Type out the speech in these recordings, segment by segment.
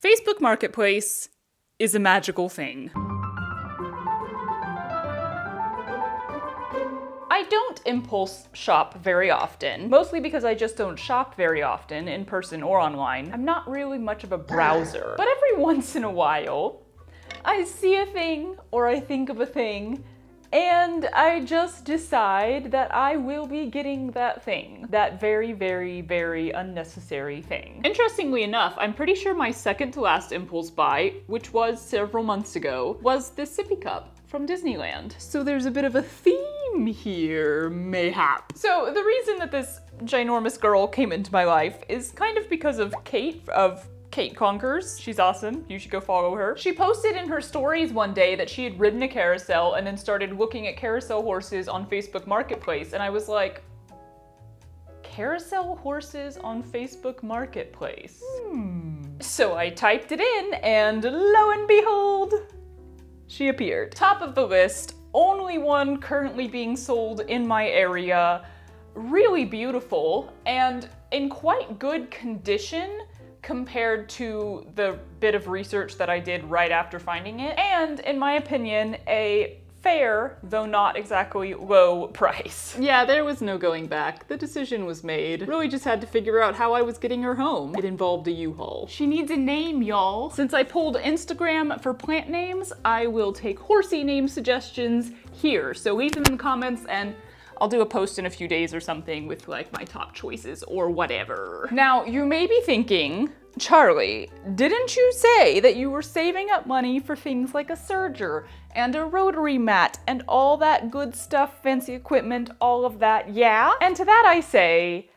Facebook Marketplace is a magical thing. I don't impulse shop very often, mostly because I just don't shop very often, in person or online. I'm not really much of a browser. But every once in a while, I see a thing or I think of a thing and I just decide that I will be getting that thing. That very, very, very unnecessary thing. Interestingly enough, I'm pretty sure my second to last impulse buy, which was several months ago, was the sippy cup from Disneyland. So there's a bit of a theme here, mayhap. So the reason that this ginormous girl came into my life is kind of because of Kate Conkers. She's awesome. You should go follow her. She posted in her stories one day that she had ridden a carousel and then started looking at carousel horses on Facebook Marketplace. And I was like, carousel horses on Facebook Marketplace? So I typed it in and lo and behold, she appeared. Top of the list, only one currently being sold in my area. Really beautiful and in quite good condition compared to the bit of research that I did right after finding it, and in my opinion, a fair, though not exactly low price. Yeah, there was no going back. The decision was made. Really just had to figure out how I was getting her home. It involved a U-Haul. She needs a name, y'all. Since I pulled Instagram for plant names, I will take horsey name suggestions here. So leave them in the comments and I'll do a post in a few days or something with like my top choices or whatever. Now, you may be thinking, Charlie, didn't you say that you were saving up money for things like a serger and a rotary mat and all that good stuff, fancy equipment, all of that, yeah? And to that I say,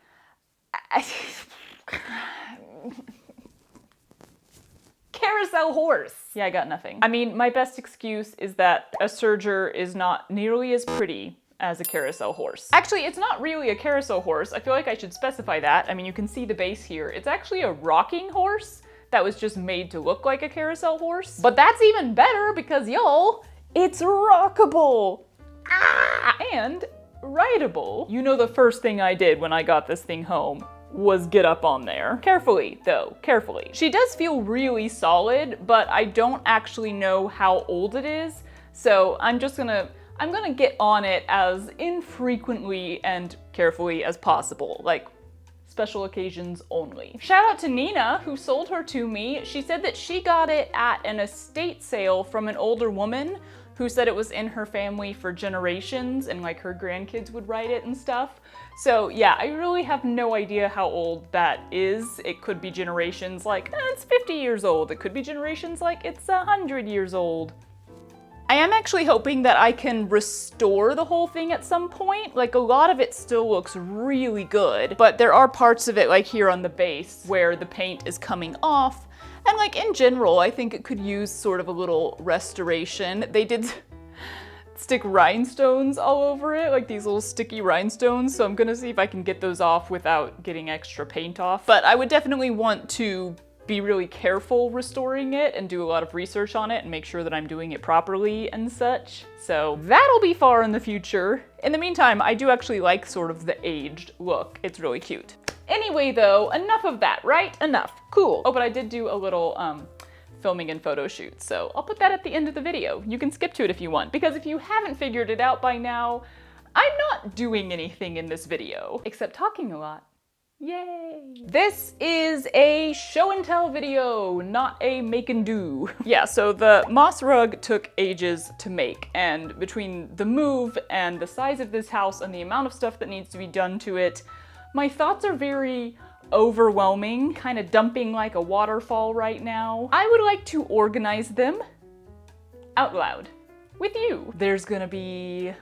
Carousel Horse. Yeah, I got nothing. I mean, my best excuse is that a serger is not nearly as pretty as a carousel horse. Actually, it's not really a carousel horse. I feel like I should specify that. I mean, you can see the base here. It's actually a rocking horse that was just made to look like a carousel horse. But that's even better because, y'all, it's rockable. And rideable. You know, the first thing I did when I got this thing home was get up on there. Carefully, though, carefully. She does feel really solid, but I don't actually know how old it is. So I'm gonna get on it as infrequently and carefully as possible, like special occasions only. Shout out to Nina, who sold her to me. She said that she got it at an estate sale from an older woman who said it was in her family for generations and like her grandkids would ride it and stuff. So yeah, I really have no idea how old that is. It could be generations like, it's 50 years old. It could be generations like it's 100 years old. I am actually hoping that I can restore the whole thing at some point. Like, a lot of it still looks really good, but there are parts of it, like here on the base, where the paint is coming off. And like, in general, I think it could use sort of a little restoration. They did stick rhinestones all over it, like these little sticky rhinestones, so I'm gonna see if I can get those off without getting extra paint off. But I would definitely want to be really careful restoring it and do a lot of research on it and make sure that I'm doing it properly and such. So that'll be far in the future. In the meantime, I do actually like sort of the aged look. It's really cute. Anyway though, enough of that, right? Enough. Cool. Oh, but I did do a little filming and photo shoot, so I'll put that at the end of the video. You can skip to it if you want, because if you haven't figured it out by now, I'm not doing anything in this video, except talking a lot. Yay! This is a show and tell video, not a make and do. Yeah, so the moss rug took ages to make, and between the move and the size of this house and the amount of stuff that needs to be done to it, my thoughts are very overwhelming, kind of dumping like a waterfall right now. I would like to organize them out loud with you. There's gonna be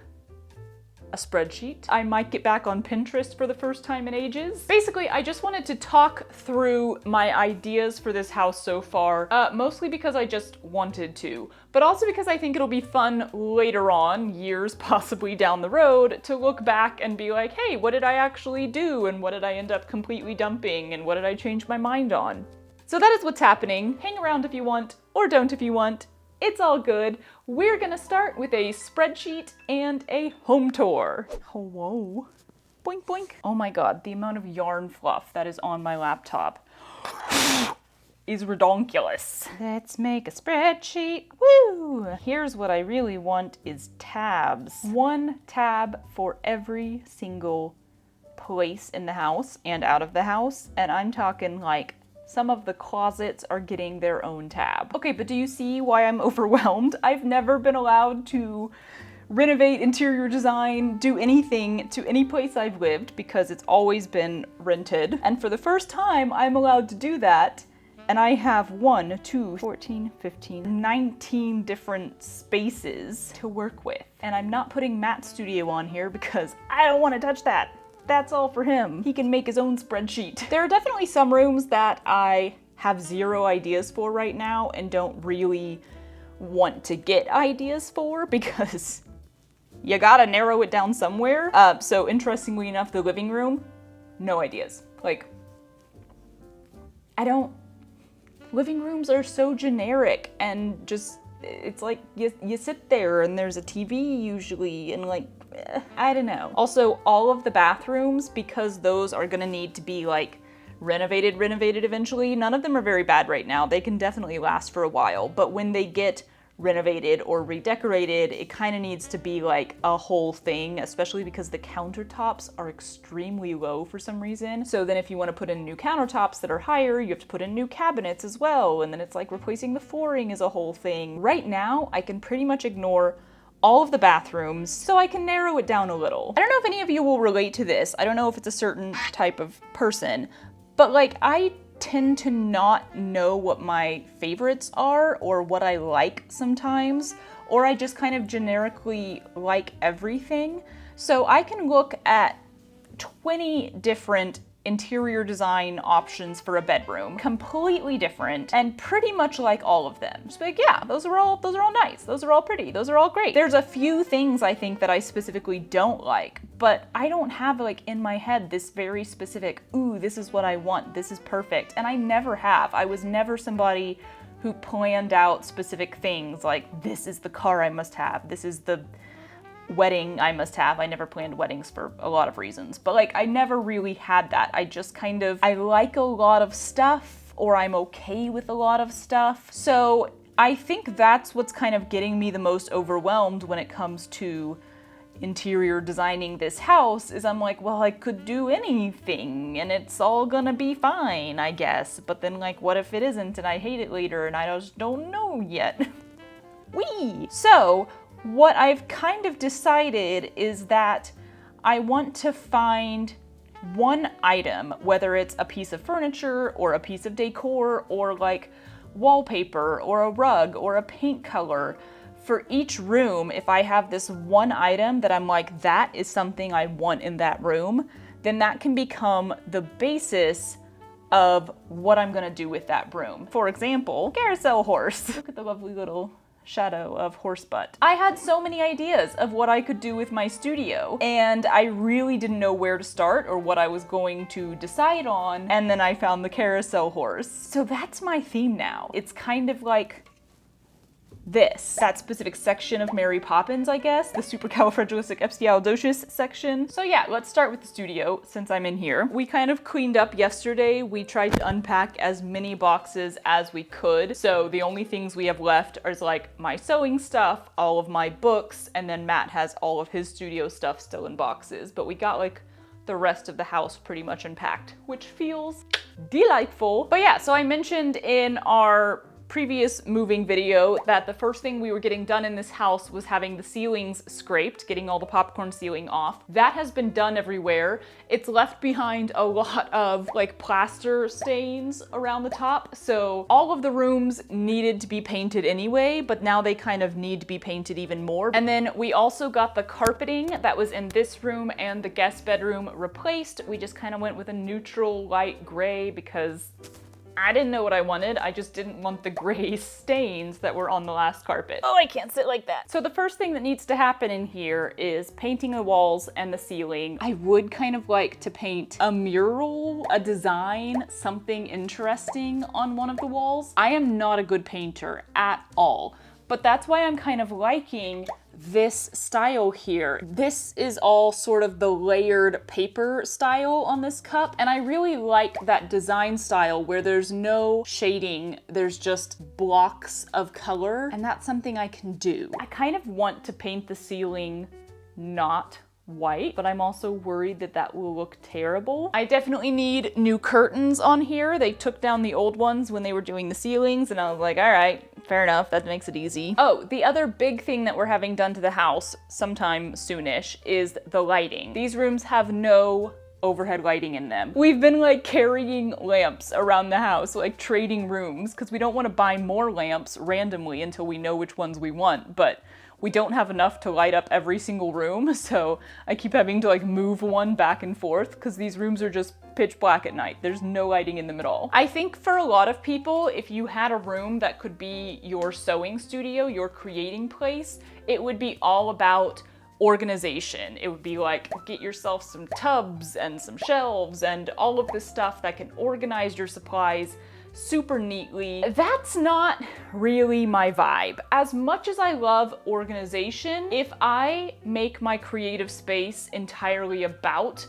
a spreadsheet. I might get back on Pinterest for the first time in ages. Basically, I just wanted to talk through my ideas for this house so far, mostly because I just wanted to, but also because I think it'll be fun later on, years possibly down the road, to look back and be like, hey, what did I actually do? And what did I end up completely dumping? And what did I change my mind on? So that is what's happening. Hang around if you want, or don't if you want. It's all good. We're gonna start with a spreadsheet and a home tour. Oh, whoa. Boink, boink. Oh my God, the amount of yarn fluff that is on my laptop. is redonkulous. Let's make a spreadsheet. Woo! Here's what I really want is tabs. One tab for every single place in the house and out of the house. And I'm talking like some of the closets are getting their own tab. Okay, but do you see why I'm overwhelmed? I've never been allowed to renovate, interior design, do anything to any place I've lived because it's always been rented. And for the first time, I'm allowed to do that. And I have 1, 2, 14, 15, 19 different spaces to work with. And I'm not putting Matt's studio on here because I don't want to touch that. That's all for him. He can make his own spreadsheet. There are definitely some rooms that I have zero ideas for right now and don't really want to get ideas for because you gotta narrow it down somewhere. So interestingly enough, the living room, no ideas. Like, living rooms are so generic and just, it's like you sit there and there's a TV usually and like, I don't know. Also, all of the bathrooms, because those are gonna need to be like renovated eventually, none of them are very bad right now. They can definitely last for a while, but when they get renovated or redecorated, it kind of needs to be like a whole thing, especially because the countertops are extremely low for some reason. So then if you want to put in new countertops that are higher, you have to put in new cabinets as well, and then it's like replacing the flooring is a whole thing. Right now, I can pretty much ignore all of the bathrooms, so I can narrow it down a little. I don't know if any of you will relate to this. I don't know if it's a certain type of person, but like I tend to not know what my favorites are or what I like sometimes, or I just kind of generically like everything. So I can look at 20 different interior design options for a bedroom, completely different, and pretty much like all of them. Just be like, yeah, those are all nice, those are all pretty, those are all great. There's a few things I think that I specifically don't like, but I don't have like in my head this very specific, ooh, this is what I want, this is perfect, and I never have. I was never somebody who planned out specific things like, this is the car I must have, this is the wedding I must have. I never planned weddings for a lot of reasons, but like I never really had that. I just kind of, I like a lot of stuff, or I'm okay with a lot of stuff. So I think that's what's kind of getting me the most overwhelmed when it comes to interior designing this house, is I'm like, well, I could do anything and it's all gonna be fine, I guess. But then like, what if it isn't and I hate it later and I just don't know yet? Whee! So what I've kind of decided is that I want to find one item, whether it's a piece of furniture or a piece of decor or like wallpaper or a rug or a paint color. For each room, if I have this one item that I'm like, that is something I want in that room, then that can become the basis of what I'm gonna do with that room. For example, Carousel Horse. Look at the lovely little shadow of horse butt. I had so many ideas of what I could do with my studio, and I really didn't know where to start or what I was going to decide on, and then I found the Carousel Horse. So that's my theme now. It's kind of like that specific section of Mary Poppins, I guess, the supercalifragilisticexpialidocious section. So yeah, let's start with the studio since I'm in here. We kind of cleaned up yesterday. We tried to unpack as many boxes as we could. So the only things we have left is like my sewing stuff, all of my books, and then Matt has all of his studio stuff still in boxes. But we got like the rest of the house pretty much unpacked, which feels delightful. But yeah, so I mentioned in our previous moving video that the first thing we were getting done in this house was having the ceilings scraped, getting all the popcorn ceiling off. That has been done everywhere. It's left behind a lot of like plaster stains around the top. So all of the rooms needed to be painted anyway, but now they kind of need to be painted even more. And then we also got the carpeting that was in this room and the guest bedroom replaced. We just kind of went with a neutral light gray because I didn't know what I wanted. I just didn't want the gray stains that were on the last carpet. Oh, I can't sit like that. So the first thing that needs to happen in here is painting the walls and the ceiling. I would kind of like to paint a mural, a design, something interesting on one of the walls. I am not a good painter at all, but that's why I'm kind of liking this style here. This is all sort of the layered paper style on this cup, and I really like that design style where there's no shading, there's just blocks of color, and that's something I can do. I kind of want to paint the ceiling not white, but I'm also worried that that will look terrible. I definitely need new curtains on here. They took down the old ones when they were doing the ceilings, and I was like, all right, fair enough, that makes it easy. Oh, the other big thing that we're having done to the house sometime soonish is the lighting. These rooms have no overhead lighting in them. We've been like carrying lamps around the house, like trading rooms, because we don't want to buy more lamps randomly until we know which ones we want, but we don't have enough to light up every single room, so I keep having to like move one back and forth because these rooms are just pitch black at night. There's no lighting in them at all. I think for a lot of people, if you had a room that could be your sewing studio, your creating place, it would be all about organization. It would be like, get yourself some tubs and some shelves and all of this stuff that can organize your supplies super neatly. That's not really my vibe. As much as I love organization, if I make my creative space entirely about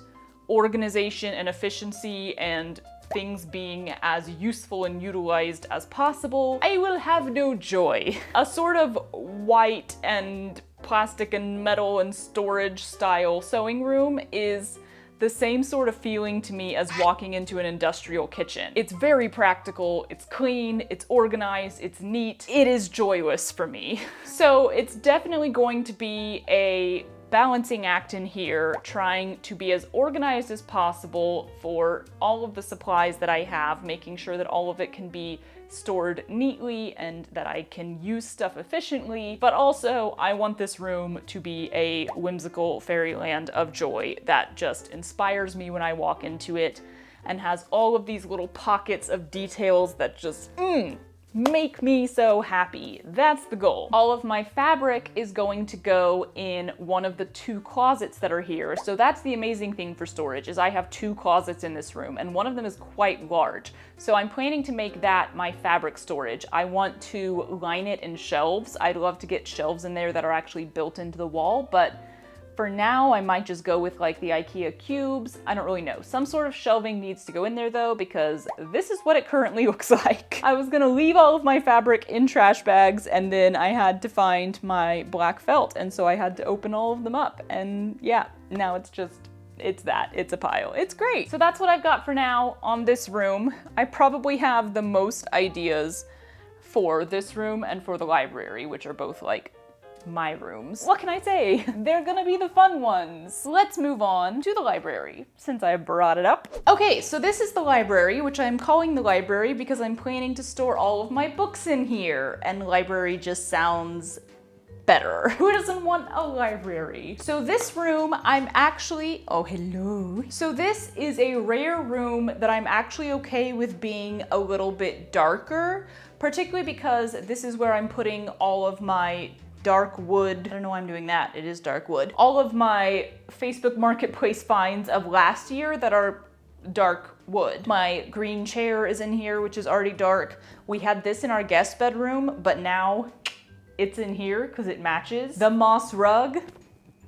organization and efficiency and things being as useful and utilized as possible, I will have no joy. A sort of white and plastic and metal and storage style sewing room is the same sort of feeling to me as walking into an industrial kitchen. It's very practical, it's clean, it's organized, it's neat. It is joyless for me. So it's definitely going to be a balancing act in here, trying to be as organized as possible for all of the supplies that I have, making sure that all of it can be stored neatly and that I can use stuff efficiently, but also I want this room to be a whimsical fairyland of joy that just inspires me when I walk into it and has all of these little pockets of details that just make me so happy. That's the goal. All of my fabric is going to go in one of the 2 closets that are here. So that's the amazing thing for storage, is I have 2 closets in this room and one of them is quite large. So I'm planning to make that my fabric storage. I want to line it in shelves. I'd love to get shelves in there that are actually built into the wall, but for now, I might just go with like the IKEA cubes. I don't really know. Some sort of shelving needs to go in there though, because this is what it currently looks like. I was gonna leave all of my fabric in trash bags and then I had to find my black felt. And so I had to open all of them up. And yeah, now it's a pile. It's great. So that's what I've got for now on this room. I probably have the most ideas for this room and for the library, which are both like my rooms. What can I say? They're gonna be the fun ones. Let's move on to the library, since I brought it up. Okay, so this is the library, which I'm calling the library because I'm planning to store all of my books in here, and library just sounds better. Who doesn't want a library? So this room, oh, hello. So this is a rare room that I'm actually okay with being a little bit darker, particularly because this is where I'm putting all of my dark wood. I don't know why I'm doing that. It is dark wood. All of my Facebook Marketplace finds of last year that are dark wood. My green chair is in here, which is already dark. We had this in our guest bedroom, but now it's in here because it matches. The moss rug,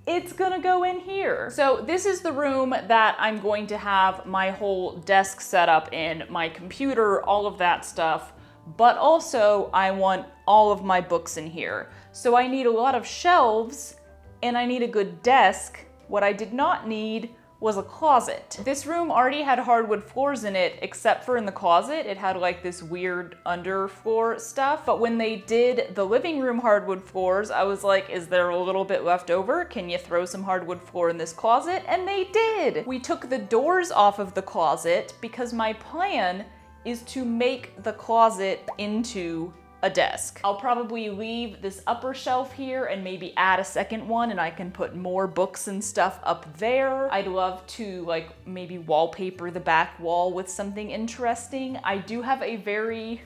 it's gonna go in here. So this is the room that I'm going to have my whole desk set up in, my computer, all of that stuff. But also I want all of my books in here. So I need a lot of shelves and I need a good desk. What I did not need was a closet. This room already had hardwood floors in it, except for in the closet, it had like this weird underfloor stuff. But when they did the living room hardwood floors, I was like, is there a little bit left over? Can you throw some hardwood floor in this closet? And they did. We took the doors off of the closet because my plan is to make the closet into a desk. I'll probably leave this upper shelf here and maybe add a second one and I can put more books and stuff up there. I'd love to like maybe wallpaper the back wall with something interesting. I do have a very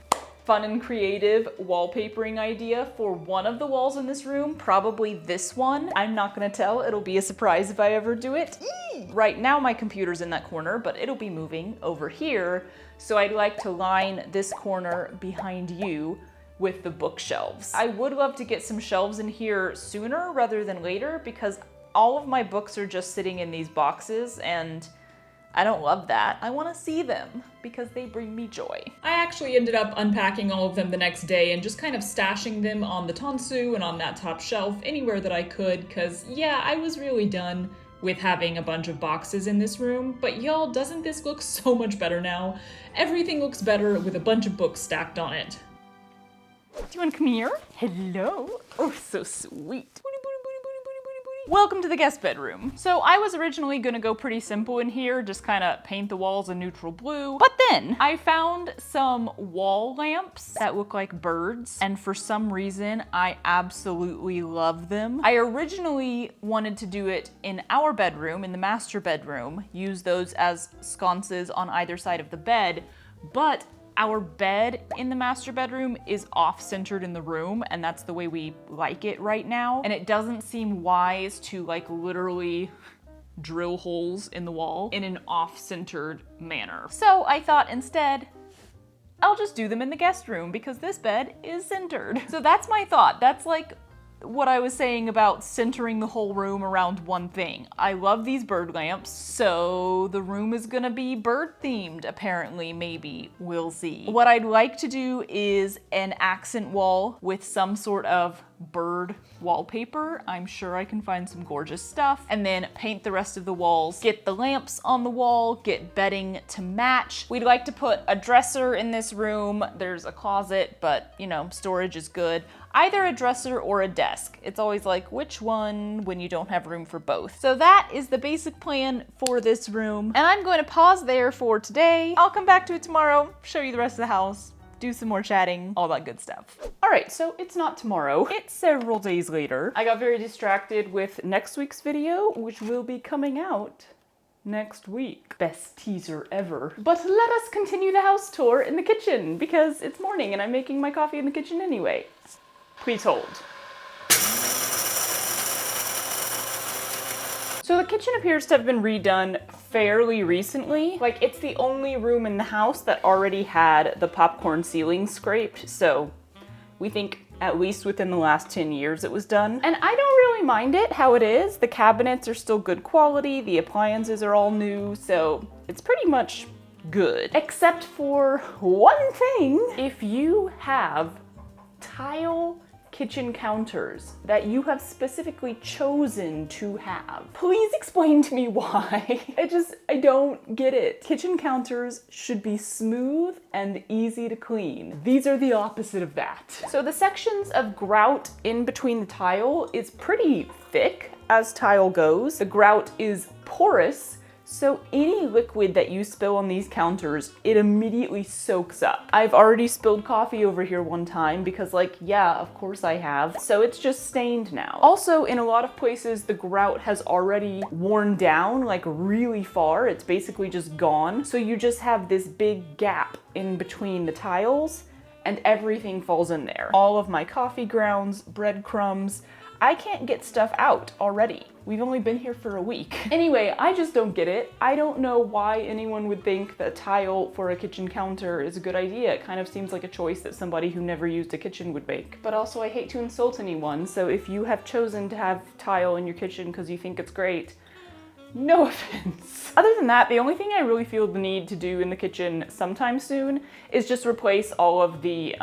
fun and creative wallpapering idea for one of the walls in this room, probably this one. I'm not gonna tell, it'll be a surprise if I ever do it. Right now my computer's in that corner, but it'll be moving over here. So I'd like to line this corner behind you with the bookshelves. I would love to get some shelves in here sooner rather than later because all of my books are just sitting in these boxes and I don't love that. I want to see them because they bring me joy. I actually ended up unpacking all of them the next day and just kind of stashing them on the tansu and on that top shelf anywhere that I could because yeah, I was really done with having a bunch of boxes in this room, but y'all, doesn't this look so much better now? Everything looks better with a bunch of books stacked on it. Do you want to come here? Hello. Oh, so sweet. Welcome to the guest bedroom. So I was originally gonna go pretty simple in here, just kind of paint the walls a neutral blue. But then I found some wall lamps that look like birds. And for some reason, I absolutely love them. I originally wanted to do it in our bedroom, in the master bedroom, use those as sconces on either side of the bed, but our bed in the master bedroom is off-centered in the room, and that's the way we like it right now. And it doesn't seem wise to like literally drill holes in the wall in an off-centered manner. So I thought instead, I'll just do them in the guest room because this bed is centered. So that's my thought. That's like what I was saying about centering the whole room around one thing. I love these bird lamps, so the room is gonna be bird themed, apparently, maybe, we'll see. What I'd like to do is an accent wall with some sort of bird wallpaper. I'm sure I can find some gorgeous stuff, and then paint the rest of the walls, get the lamps on the wall, get bedding to match. We'd like to put a dresser in this room. There's a closet, but you know, storage is good. Either a dresser or a desk. It's always like, which one when you don't have room for both? So that is the basic plan for this room. And I'm going to pause there for today. I'll come back to it tomorrow, show you the rest of the house, do some more chatting, all that good stuff. All right, so it's not tomorrow, it's several days later. I got very distracted with next week's video, which will be coming out next week. Best teaser ever. But let us continue the house tour in the kitchen because it's morning and I'm making my coffee in the kitchen anyway. Please hold. So the kitchen appears to have been redone fairly recently. Like, it's the only room in the house that already had the popcorn ceiling scraped, so we think at least within the last 10 years it was done. And I don't really mind it how it is. The cabinets are still good quality, the appliances are all new, so it's pretty much good. Except for one thing. If you have tile kitchen counters that you have specifically chosen to have, please explain to me why. I don't get it. Kitchen counters should be smooth and easy to clean. These are the opposite of that. So the sections of grout in between the tile is pretty thick as tile goes. The grout is porous, so any liquid that you spill on these counters, it immediately soaks up. I've already spilled coffee over here one time because, like, yeah, of course I have. So it's just stained now. Also, in a lot of places, the grout has already worn down, like really far. It's basically just gone. So you just have this big gap in between the tiles and everything falls in there. All of my coffee grounds, breadcrumbs, I can't get stuff out already. We've only been here for a week. Anyway, I just don't get it. I don't know why anyone would think that tile for a kitchen counter is a good idea. It kind of seems like a choice that somebody who never used a kitchen would make. But also, I hate to insult anyone, so if you have chosen to have tile in your kitchen because you think it's great, no offense. Other than that, the only thing I really feel the need to do in the kitchen sometime soon is just replace all of the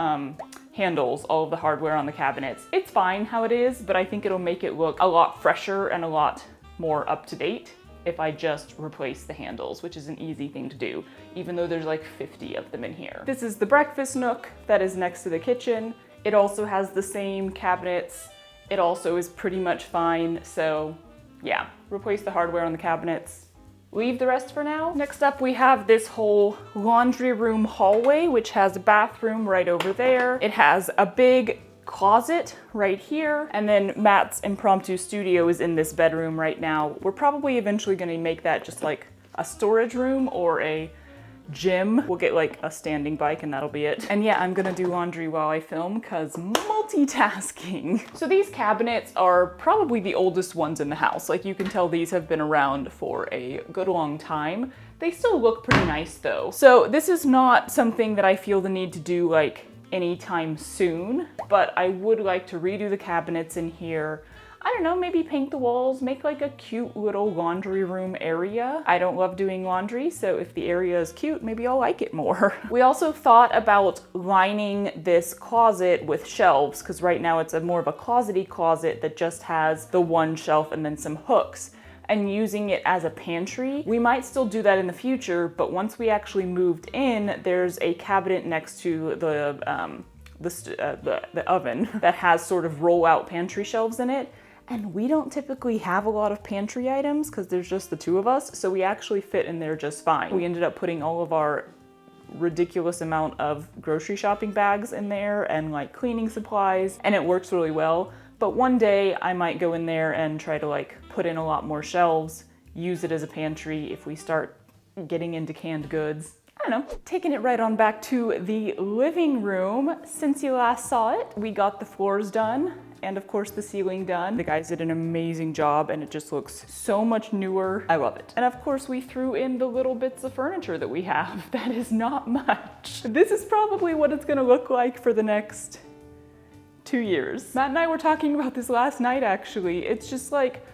handles, all of the hardware on the cabinets. It's fine how it is, but I think it'll make it look a lot fresher and a lot more up to date if I just replace the handles, which is an easy thing to do, even though there's like 50 of them in here. This is the breakfast nook that is next to the kitchen. It also has the same cabinets. It also is pretty much fine, so yeah, replace the hardware on the cabinets. Leave the rest for now. Next up, we have this whole laundry room hallway, which has a bathroom right over there. It has a big closet right here, and then Matt's impromptu studio is in this bedroom right now. We're probably eventually gonna make that just like a storage room or a gym. We'll get like a standing bike and that'll be it. And yeah, I'm gonna do laundry while I film because multitasking. So these cabinets are probably the oldest ones in the house. Like, you can tell these have been around for a good long time. They still look pretty nice though. So this is not something that I feel the need to do like anytime soon, but I would like to redo the cabinets in here. I don't know, maybe paint the walls, make like a cute little laundry room area. I don't love doing laundry, so if the area is cute, maybe I'll like it more. We also thought about lining this closet with shelves, because right now it's more of a closet-y closet that just has the one shelf and then some hooks, and using it as a pantry. We might still do that in the future, but once we actually moved in, there's a cabinet next to the oven that has sort of roll-out pantry shelves in it. And we don't typically have a lot of pantry items because there's just the two of us, so we actually fit in there just fine. We ended up putting all of our ridiculous amount of grocery shopping bags in there and like cleaning supplies, and it works really well. But one day I might go in there and try to like put in a lot more shelves, use it as a pantry if we start getting into canned goods. I don't know. Taking it right on back to the living room. Since you last saw it, we got the floors done and of course the ceiling done. The guys did an amazing job and it just looks so much newer. I love it. And of course we threw in the little bits of furniture that we have. That is not much. This is probably what it's gonna look like for the next 2 years. Matt and I were talking about this last night actually. It's just like,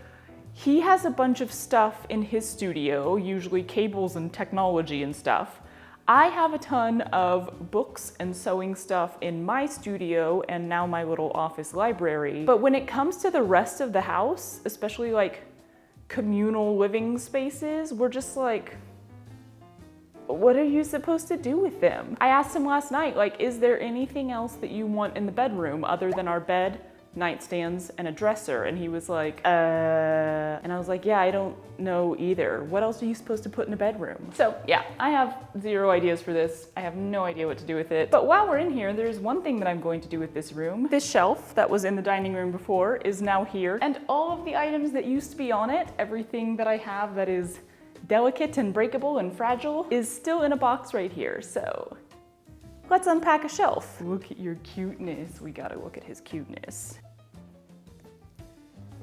he has a bunch of stuff in his studio, usually cables and technology and stuff. I have a ton of books and sewing stuff in my studio and now my little office library. But when it comes to the rest of the house, especially like communal living spaces, we're just like, what are you supposed to do with them? I asked him last night, like, is there anything else that you want in the bedroom other than our bed, nightstands, and a dresser? And he was like, and I was like, yeah, I don't know either. What else are you supposed to put in a bedroom? So yeah, I have 0 ideas for this. I have no idea what to do with it. But while we're in here, there's one thing that I'm going to do with this room. This shelf that was in the dining room before is now here. And all of the items that used to be on it, everything that I have that is delicate and breakable and fragile, is still in a box right here. So let's unpack a shelf. Look at your cuteness. We gotta look at his cuteness.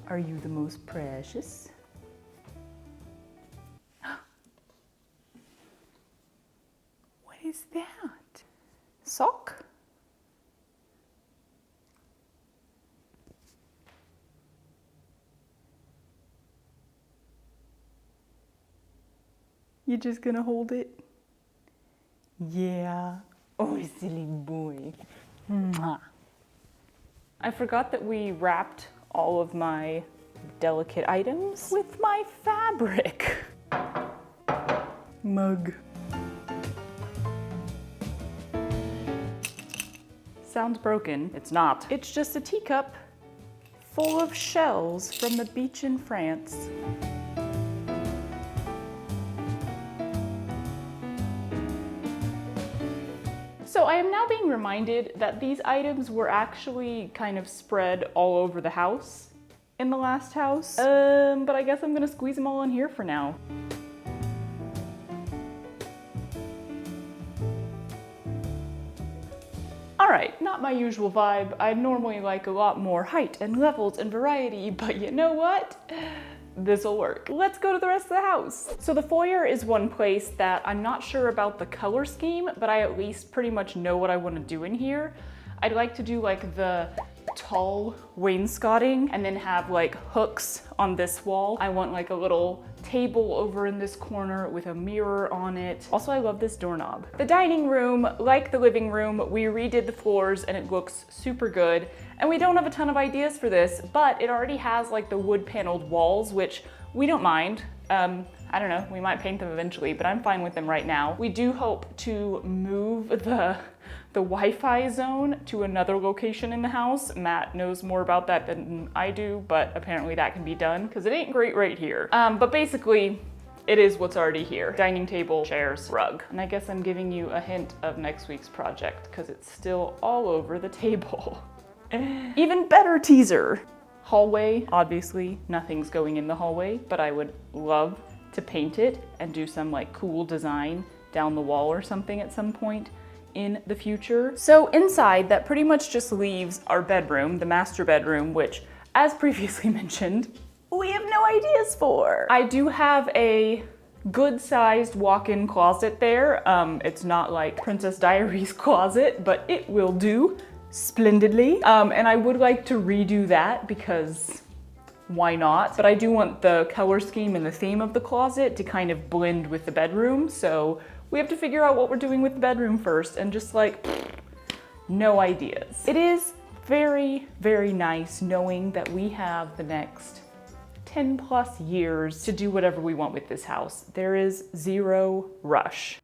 Are you the most precious? What is that? Sock? You just gonna hold it? Yeah. Oh, silly boy. Mwah. I forgot that we wrapped all of my delicate items with my fabric. Mug. Sounds broken. It's not. It's just a teacup full of shells from the beach in France. So I am now being reminded that these items were actually kind of spread all over the house in the last house. But I guess I'm gonna squeeze them all in here for now. All right, not my usual vibe. I normally like a lot more height and levels and variety, but you know what? This'll work. Let's go to the rest of the house. So the foyer is one place that I'm not sure about the color scheme, but I at least pretty much know what I want to do in here. I'd like to do like the tall wainscoting and then have like hooks on this wall. I want like a little table over in this corner with a mirror on it. Also, I love this doorknob. The dining room, like the living room, we redid the floors and it looks super good. And we don't have a ton of ideas for this, but it already has like the wood paneled walls, which we don't mind. I don't know, we might paint them eventually, but I'm fine with them right now. We do hope to move the Wi-Fi zone to another location in the house. Matt knows more about that than I do, but apparently that can be done because it ain't great right here. But basically, it is what's already here. Dining table, chairs, rug. And I guess I'm giving you a hint of next week's project because it's still all over the table. Even better teaser. Hallway, obviously nothing's going in the hallway, but I would love to paint it and do some like cool design down the wall or something at some point in the future. So inside, that pretty much just leaves our bedroom, the master bedroom, which, as previously mentioned, we have no ideas for. I do have a good-sized walk-in closet there. It's not like Princess Diaries closet, but it will do splendidly. And I would like to redo that because why not? But I do want the color scheme and the theme of the closet to kind of blend with the bedroom. So we have to figure out what we're doing with the bedroom first, and just like, no ideas. It is very, very nice knowing that we have the next 10 plus years to do whatever we want with this house. There is zero rush.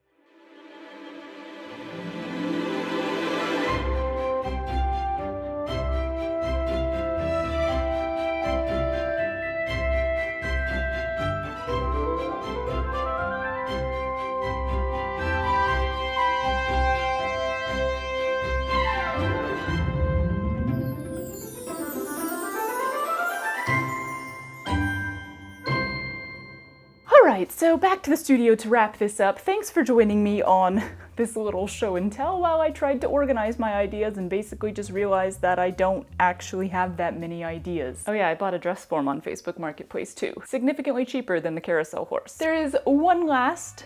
Alright, so back to the studio to wrap this up. Thanks for joining me on this little show and tell while I tried to organize my ideas and basically just realized that I don't actually have that many ideas. Oh yeah, I bought a dress form on Facebook Marketplace too. Significantly cheaper than the Carousel Horse. There is one last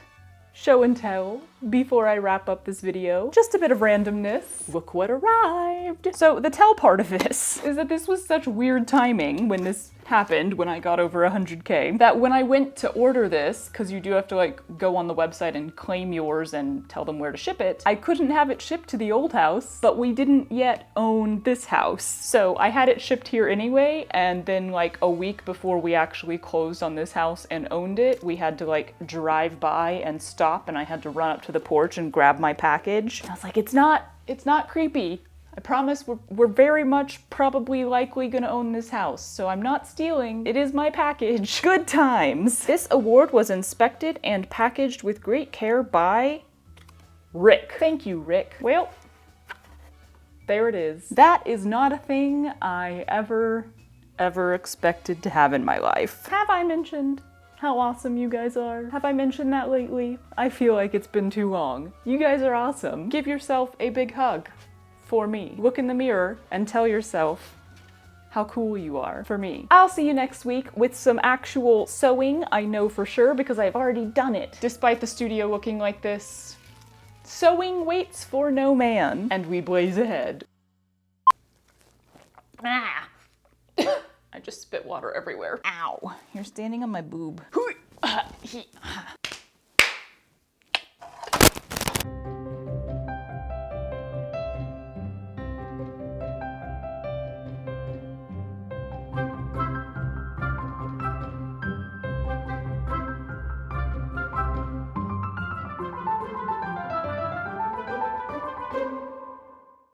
show and tell before I wrap up this video. Just a bit of randomness. Look what arrived. So the tell part of this is that this was such weird timing when this happened, when I got over 100K, that when I went to order this, because you do have to like go on the website and claim yours and tell them where to ship it, I couldn't have it shipped to the old house, but we didn't yet own this house. So I had it shipped here anyway, and then like a week before we actually closed on this house and owned it, we had to like drive by and stop, and I had to run up to the porch and grab my package. I was like, it's not creepy. I promise we're very much probably likely gonna own this house, so I'm not stealing. It is my package. Good times. This award was inspected and packaged with great care by Rick. Thank you, Rick. Well, there it is. That is not a thing I ever expected to have in my life. Have I mentioned how awesome you guys are? Have I mentioned that lately? I feel like it's been too long. You guys are awesome. Give yourself a big hug for me. Look in the mirror and tell yourself how cool you are for me. I'll see you next week with some actual sewing, I know for sure, because I've already done it. Despite the studio looking like this, sewing waits for no man, and we blaze ahead. Ah. I just spit water everywhere. Ow, you're standing on my boob.